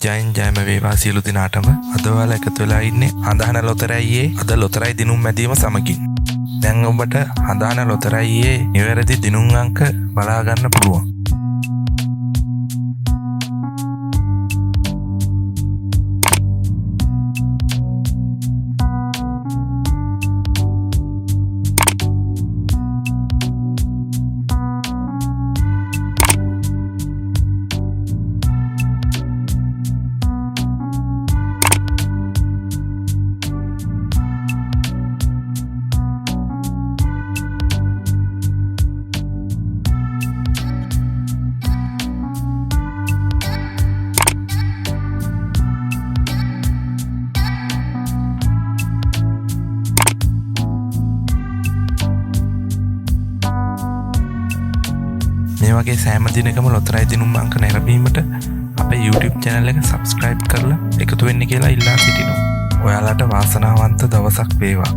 ජයින් ජයම වේවා සියලු දිනාටම. අද ඔයාලා එකතු වෙලා ඉන්නේ හඳහන ලොතරැයියේ අද ලොතරැයි දිනුම් මැදීම සමගින්. දැන් ඔබට හඳහන ලොතරැයියේ නිවැරදි දිනුම් අංක බලා ගන්න පුළුවන්. මේ වගේ සෑම දිනකම ලොතරැයි දිනුම් අංක නැරඹීමට අපේ YouTube channel එක subscribe කරලා එකතු වෙන්න කියලා ඉල්ලා සිටිනවා. ඔයාලට වාසනාවන්ත දවසක් වේවා.